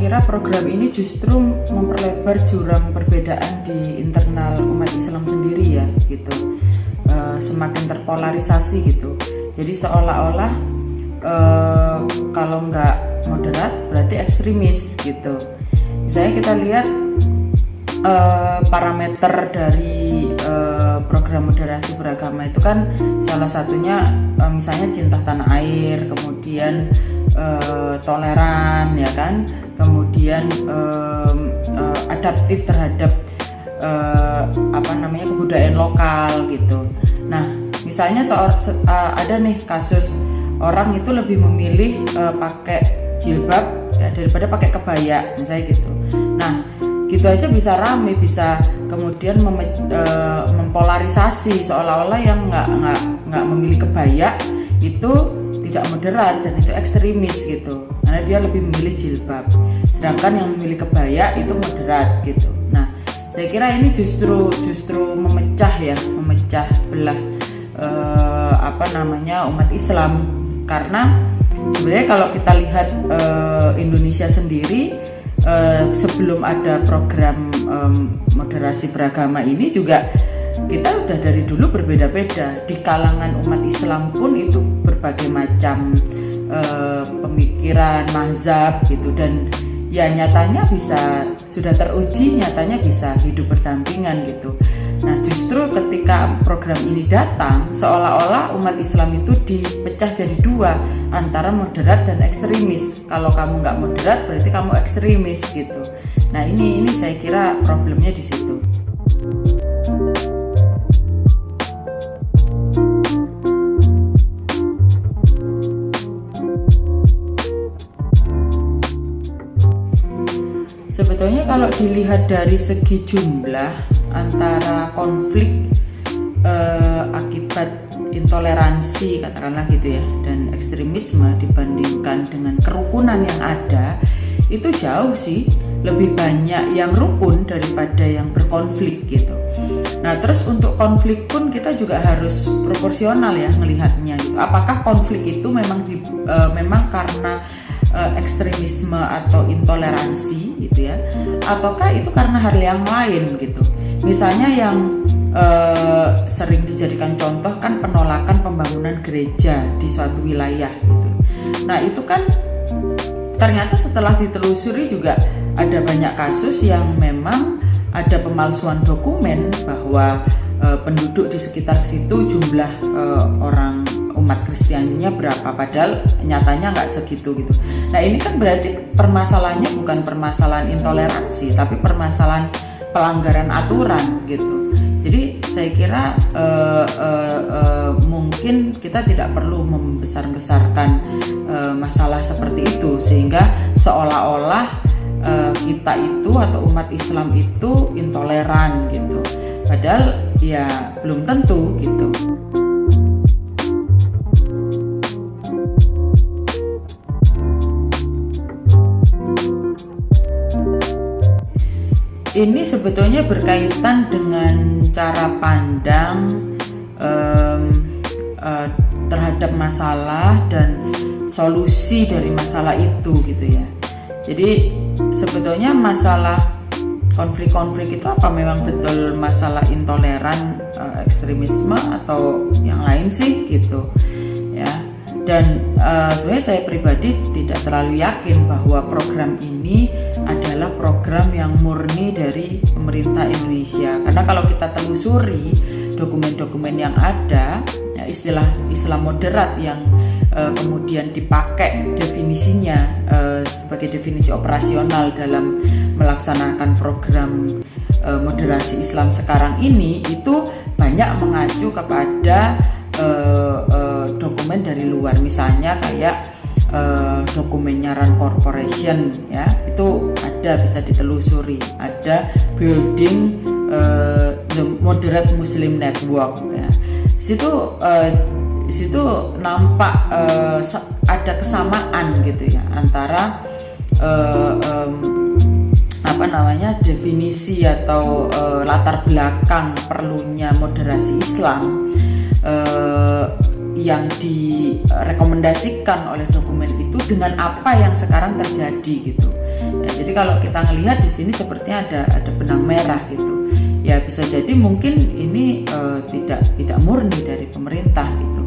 kira program ini justru memperlebar jurang perbedaan di internal umat Islam sendiri ya gitu. Semakin terpolarisasi gitu. Jadi seolah-olah kalau nggak moderat berarti ekstremis gitu. Misalnya kita lihat parameter dari program moderasi beragama itu kan salah satunya misalnya cinta tanah air, kemudian toleran ya kan, kemudian adaptif terhadap kebudayaan lokal gitu. Nah misalnya ada nih kasus orang itu lebih memilih pakai jilbab ya, daripada pakai kebaya misalnya gitu. Nah gitu aja bisa rame, bisa kemudian mempolarisasi seolah-olah yang nggak memilih kebaya itu tidak moderat dan itu ekstremis gitu, karena dia lebih memilih jilbab, sedangkan yang memilih kebaya itu moderat gitu. Nah saya kira ini justru memecah belah umat Islam, karena sebenarnya kalau kita lihat Indonesia sendiri sebelum ada program moderasi beragama ini juga kita udah dari dulu berbeda-beda. Di kalangan umat Islam pun itu berbagai macam pemikiran, mazhab gitu, dan ya nyatanya sudah teruji, nyatanya bisa hidup berdampingan gitu. Nah justru ketika program ini datang, seolah-olah umat Islam itu dipecah jadi dua, antara moderat dan ekstremis. Kalau kamu nggak moderat berarti kamu ekstremis gitu. Nah ini saya kira problemnya di situ. Sebetulnya kalau dilihat dari segi jumlah antara konflik akibat intoleransi katakanlah gitu ya dan ekstremisme dibandingkan dengan kerukunan yang ada, itu jauh sih lebih banyak yang rukun daripada yang berkonflik gitu. Nah terus untuk konflik pun kita juga harus proporsional ya melihatnya gitu. Apakah konflik itu memang karena ekstremisme atau intoleransi gitu ya, ataukah itu karena hal yang lain gitu. Misalnya yang sering dijadikan contoh kan penolakan pembangunan gereja di suatu wilayah gitu. Nah itu kan ternyata setelah ditelusuri juga ada banyak kasus yang memang ada pemalsuan dokumen bahwa penduduk di sekitar situ jumlah orang umat Kristianinya berapa, padahal nyatanya nggak segitu gitu. Nah ini kan berarti permasalahannya bukan permasalahan intoleransi, tapi permasalahan pelanggaran aturan gitu. Jadi saya kira mungkin kita tidak perlu membesar-besarkan masalah seperti itu sehingga seolah-olah kita itu atau umat Islam itu intoleran gitu. Padahal ya belum tentu gitu. Ini sebetulnya berkaitan dengan cara pandang terhadap masalah dan solusi dari masalah itu gitu ya. Jadi sebetulnya masalah konflik-konflik itu apa memang betul masalah intoleran, ekstremisme atau yang lain sih gitu ya. Dan sebenarnya saya pribadi tidak terlalu yakin bahwa program ini adalah program yang murni dari pemerintah Indonesia, karena kalau kita telusuri dokumen-dokumen yang ada ya, istilah Islam moderat yang kemudian dipakai definisinya sebagai definisi operasional dalam melaksanakan program moderasi Islam sekarang ini itu banyak mengacu kepada dokumen dari luar, misalnya kayak dokumennya Rand Corporation ya, itu ada, bisa ditelusuri, ada Building the Moderate Muslim Network ya. Situ nampak ada kesamaan gitu ya antara definisi atau latar belakang perlunya moderasi Islam yang direkomendasikan oleh dokumen itu dengan apa yang sekarang terjadi gitu. Ya, jadi kalau kita ngelihat di sini sepertinya ada benang merah gitu. Ya bisa jadi mungkin ini tidak murni dari pemerintah gitu.